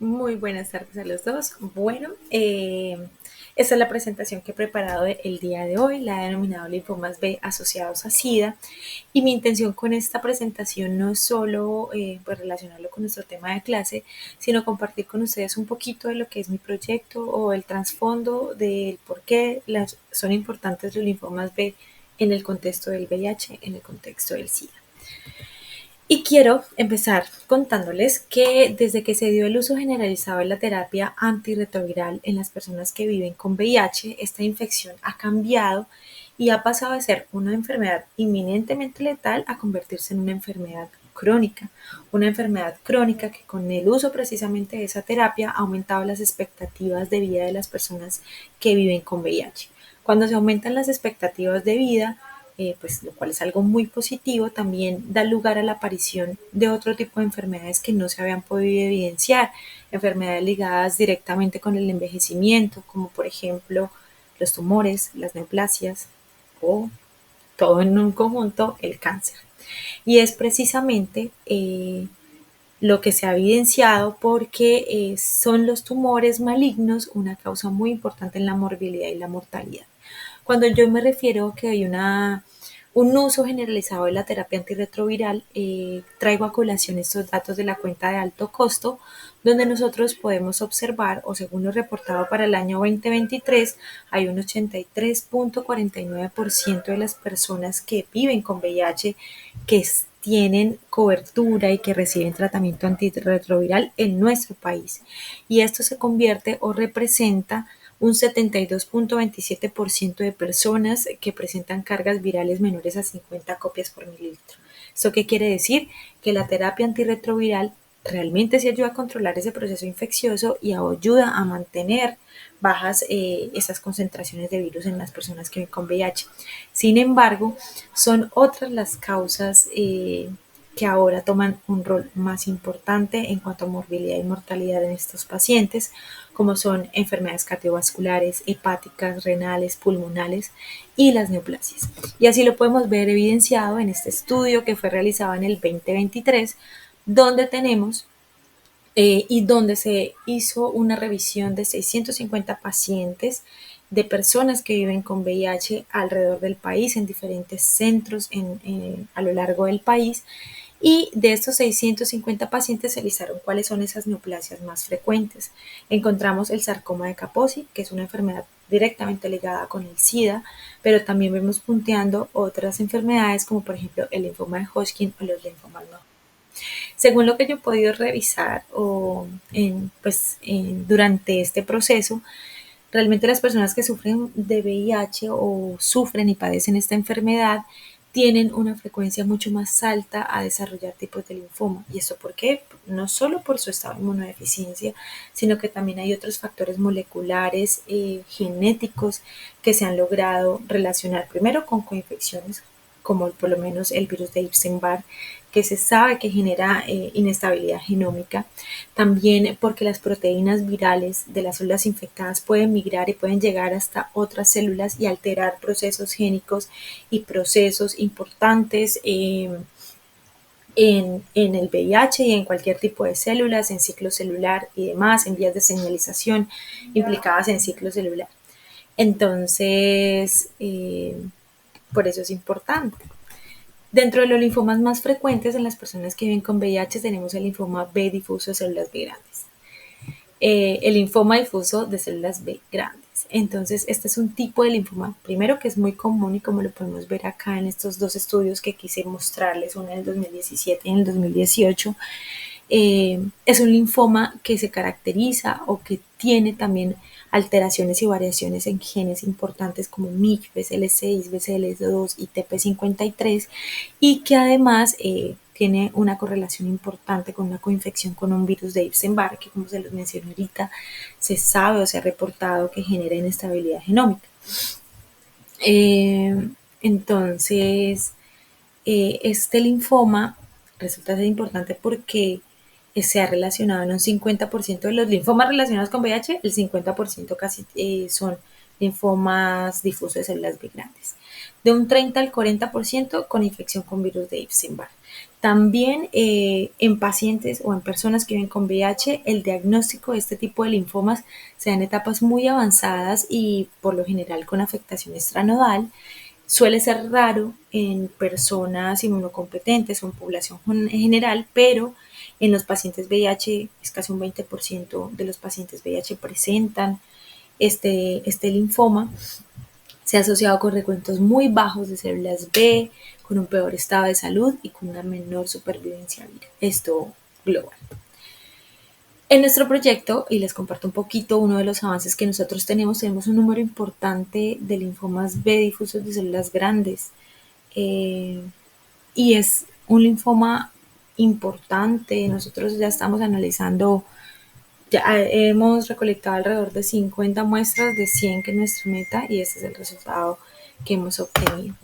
Muy buenas tardes a los dos. Bueno, esta es la presentación que he preparado el día de hoy, la he denominado linfomas B asociados a SIDA. Y mi intención con esta presentación no es solo pues relacionarlo con nuestro tema de clase, sino compartir con ustedes un poquito de lo que es mi proyecto o el trasfondo del por qué son importantes los linfomas B en el contexto del VIH, en el contexto del SIDA. Y quiero empezar contándoles que desde que se dio el uso generalizado de la terapia antirretroviral en las personas que viven con VIH, esta infección ha cambiado y ha pasado de ser una enfermedad inminentemente letal a convertirse en una enfermedad crónica que con el uso precisamente de esa terapia ha aumentado las expectativas de vida de las personas que viven con VIH. Cuando se aumentan las expectativas de vida, pues lo cual es algo muy positivo, también da lugar a la aparición de otro tipo de enfermedades que no se habían podido evidenciar, enfermedades ligadas directamente con el envejecimiento, como por ejemplo los tumores, las neoplasias o todo en un conjunto, el cáncer. Y es precisamente lo que se ha evidenciado porque son los tumores malignos una causa muy importante en la morbilidad y la mortalidad. Cuando yo me refiero a que hay un uso generalizado de la terapia antirretroviral, traigo a colación estos datos de la cuenta de alto costo, donde nosotros podemos observar, o según lo reportado para el año 2023, hay un 83.49% de las personas que viven con VIH que tienen cobertura y que reciben tratamiento antirretroviral en nuestro país. Y esto se convierte o representa un 72.27% de personas que presentan cargas virales menores a 50 copias por mililitro. ¿Esto qué quiere decir? Que la terapia antirretroviral realmente se ayuda a controlar ese proceso infeccioso y ayuda a mantener bajas esas concentraciones de virus en las personas que viven con VIH. Sin embargo, son otras las causas que ahora toman un rol más importante en cuanto a morbilidad y mortalidad en estos pacientes, como son enfermedades cardiovasculares, hepáticas, renales, pulmonares y las neoplasias. Y así lo podemos ver evidenciado en este estudio que fue realizado en el 2023, donde tenemos y donde se hizo una revisión de 650 pacientes de personas que viven con VIH alrededor del país, en diferentes centros a lo largo del país. Y de estos 650 pacientes se revisaron cuáles son esas neoplasias más frecuentes. Encontramos el sarcoma de Kaposi, que es una enfermedad directamente ligada con el SIDA, pero también vemos punteando otras enfermedades como por ejemplo el linfoma de Hodgkin o los linfomas no. Según lo que yo he podido revisar durante este proceso, realmente las personas que sufren de VIH o sufren y padecen esta enfermedad tienen una frecuencia mucho más alta a desarrollar tipos de linfoma. ¿Y esto por qué? No solo por su estado de inmunodeficiencia, sino que también hay otros factores moleculares, genéticos, que se han logrado relacionar primero con coinfecciones, como por lo menos el virus de Epstein-Barr, que se sabe que genera inestabilidad genómica, también porque las proteínas virales de las células infectadas pueden migrar y pueden llegar hasta otras células y alterar procesos génicos y procesos importantes en el VIH y en cualquier tipo de células, en ciclo celular y demás, en vías de señalización implicadas en ciclo celular. Entonces, por eso es importante. Dentro de los linfomas más frecuentes en las personas que viven con VIH tenemos el linfoma B difuso de células B grandes, el linfoma difuso de células B grandes. Entonces, este es un tipo de linfoma, primero que es muy común y como lo podemos ver acá en estos dos estudios que quise mostrarles, uno en el 2017 y en el 2018, es un linfoma que se caracteriza o que tiene también alteraciones y variaciones en genes importantes como MYC, BCL6, BCL2 y TP53 y que además tiene una correlación importante con una coinfección con un virus de Epstein-Barr que, como se los mencioné ahorita, se sabe o se ha reportado que genera inestabilidad genómica. Eh, entonces, este linfoma resulta ser importante porque se ha relacionado en un 50% de los linfomas relacionados con VIH, el 50% casi son linfomas difusos de células B grandes. De un 30 al 40% con infección con virus de Epstein-Barr. También en pacientes o en personas que viven con VIH, el diagnóstico de este tipo de linfomas se da en etapas muy avanzadas y por lo general con afectación extranodal. Suele ser raro en personas inmunocompetentes o en población en general, pero en los pacientes VIH es casi un 20% de los pacientes VIH presentan este linfoma. Se ha asociado con recuentos muy bajos de células B, con un peor estado de salud y con una menor supervivencia viral. Esto global. En nuestro proyecto, y les comparto un poquito uno de los avances que nosotros tenemos un número importante de linfomas B difusos de células grandes. Y es un linfoma importante. Nosotros ya estamos analizando, ya hemos recolectado alrededor de 50 muestras de 100, que es nuestra meta, y este es el resultado que hemos obtenido.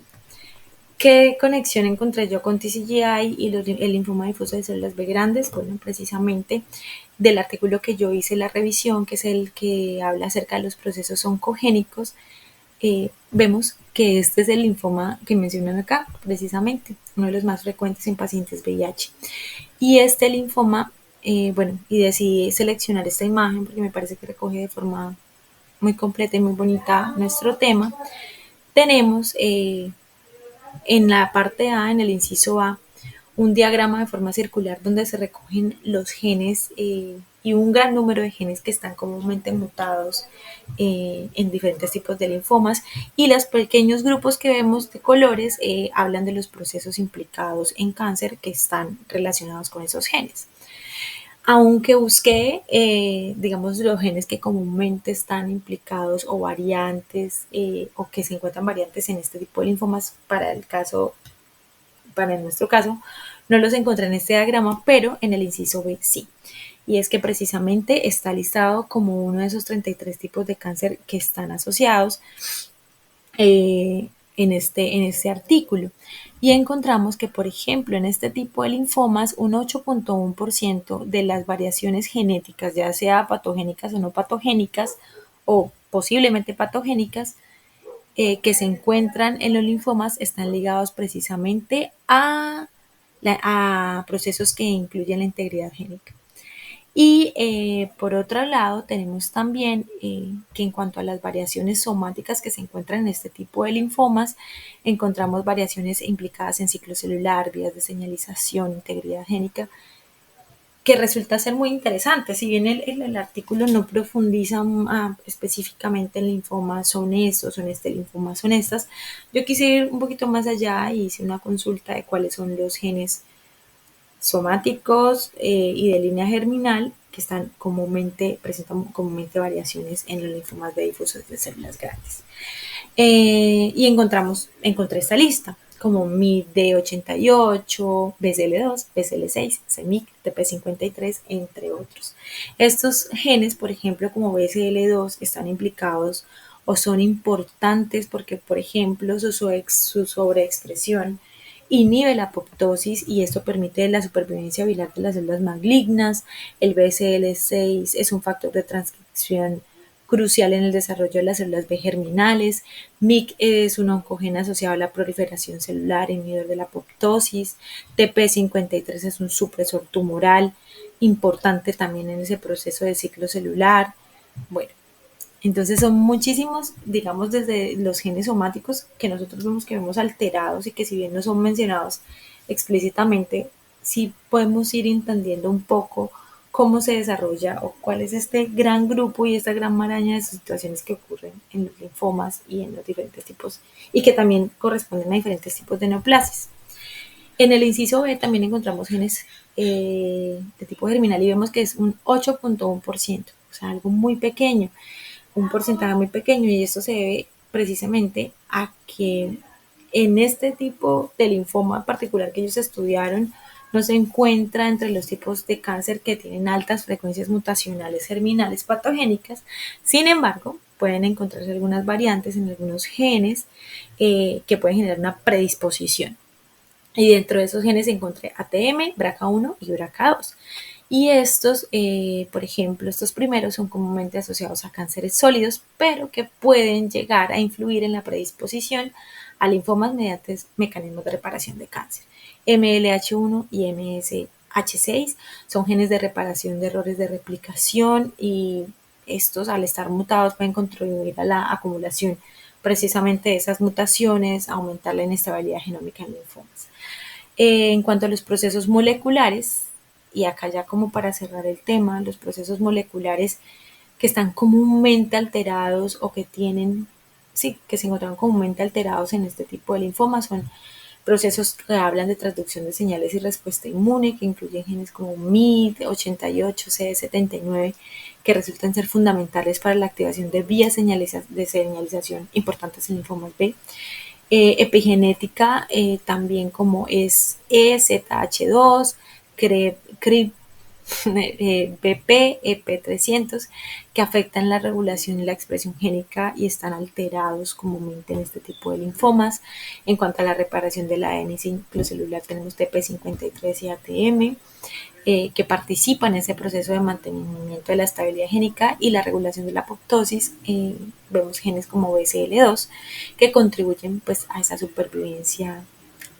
¿Qué conexión encontré yo con TCGI y el linfoma difuso de células B grandes? Bueno, precisamente del artículo que yo hice la revisión, que es el que habla acerca de los procesos oncogénicos, vemos que este es el linfoma que mencionan acá, precisamente, uno de los más frecuentes en pacientes VIH. Y este linfoma, bueno, y decidí seleccionar esta imagen porque me parece que recoge de forma muy completa y muy bonita nuestro tema. Tenemos en la parte A, en el inciso A, un diagrama de forma circular donde se recogen los genes y un gran número de genes que están comúnmente mutados en diferentes tipos de linfomas, y los pequeños grupos que vemos de colores hablan de los procesos implicados en cáncer que están relacionados con esos genes. Aunque busqué, digamos, los genes que comúnmente están implicados o variantes o que se encuentran variantes en este tipo de linfomas, para nuestro caso, no los encontré en este diagrama, pero en el inciso B sí. Y es que precisamente está listado como uno de esos 33 tipos de cáncer que están asociados en este artículo. Y encontramos que, por ejemplo, en este tipo de linfomas, un 8.1% de las variaciones genéticas, ya sea patogénicas o no patogénicas, o posiblemente patogénicas, que se encuentran en los linfomas están ligados precisamente a procesos que incluyen la integridad génica. Y por otro lado, tenemos también que en cuanto a las variaciones somáticas que se encuentran en este tipo de linfomas, encontramos variaciones implicadas en ciclo celular, vías de señalización, integridad génica, que resulta ser muy interesante. Si bien el artículo no profundiza específicamente en linfomas son estos, son este linfoma, son estas, yo quise ir un poquito más allá y hice una consulta de cuáles son los genes somáticos y de línea germinal que presentan comúnmente variaciones en los linfomas B difusos de células grandes. Y encontré esta lista, como MID88, BCL2, BCL6, CEMIC, TP53, entre otros. Estos genes, por ejemplo, como BCL2, están implicados o son importantes porque, por ejemplo, su sobreexpresión inhibe la apoptosis y esto permite la supervivencia viral de las células malignas. El BCL6 es un factor de transcripción crucial en el desarrollo de las células B germinales. MYC es un oncogeno asociado a la proliferación celular, inhibidor de la apoptosis. TP53 es un supresor tumoral, importante también en ese proceso de ciclo celular. Bueno, entonces son muchísimos, digamos, desde los genes somáticos que nosotros vemos alterados y que si bien no son mencionados explícitamente, sí podemos ir entendiendo un poco cómo se desarrolla o cuál es este gran grupo y esta gran maraña de situaciones que ocurren en los linfomas y en los diferentes tipos, y que también corresponden a diferentes tipos de neoplasias. En el inciso B también encontramos genes de tipo germinal y vemos que es un 8.1%, o sea, algo muy pequeño, un porcentaje muy pequeño, y esto se debe precisamente a que en este tipo de linfoma particular que ellos estudiaron no se encuentra entre los tipos de cáncer que tienen altas frecuencias mutacionales germinales patogénicas. Sin embargo, pueden encontrarse algunas variantes en algunos genes que pueden generar una predisposición. Y dentro de esos genes encontré ATM, BRCA1 y BRCA2. Y estos, por ejemplo, estos primeros son comúnmente asociados a cánceres sólidos, pero que pueden llegar a influir en la predisposición a linfomas mediante mecanismos de reparación de cáncer. MLH1 y MSH6 son genes de reparación de errores de replicación y estos, al estar mutados, pueden contribuir a la acumulación precisamente de esas mutaciones, aumentar la inestabilidad genómica en linfomas. En cuanto a los procesos moleculares, y acá ya como para cerrar el tema, los procesos moleculares que están comúnmente alterados o que tienen, sí, que se encuentran comúnmente alterados en este tipo de linfomas son procesos que hablan de transducción de señales y respuesta inmune, que incluyen genes como MYD88, CD79, que resultan ser fundamentales para la activación de vías de señalización importantes en linfomas B. Epigenética, también como es EZH2, CRIP, BP, EP300, que afectan la regulación y la expresión génica y están alterados comúnmente en este tipo de linfomas. En cuanto a la reparación del ADN ciclocelular, tenemos TP53 y ATM, que participan en ese proceso de mantenimiento de la estabilidad génica y la regulación de la apoptosis. Vemos genes como BCL2 que contribuyen pues, a esa supervivencia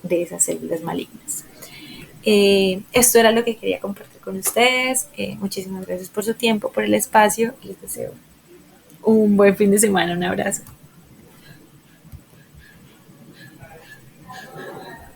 de esas células malignas. Esto era lo que quería compartir con ustedes. Muchísimas gracias por su tiempo, por el espacio. Les deseo un buen fin de semana. Un abrazo.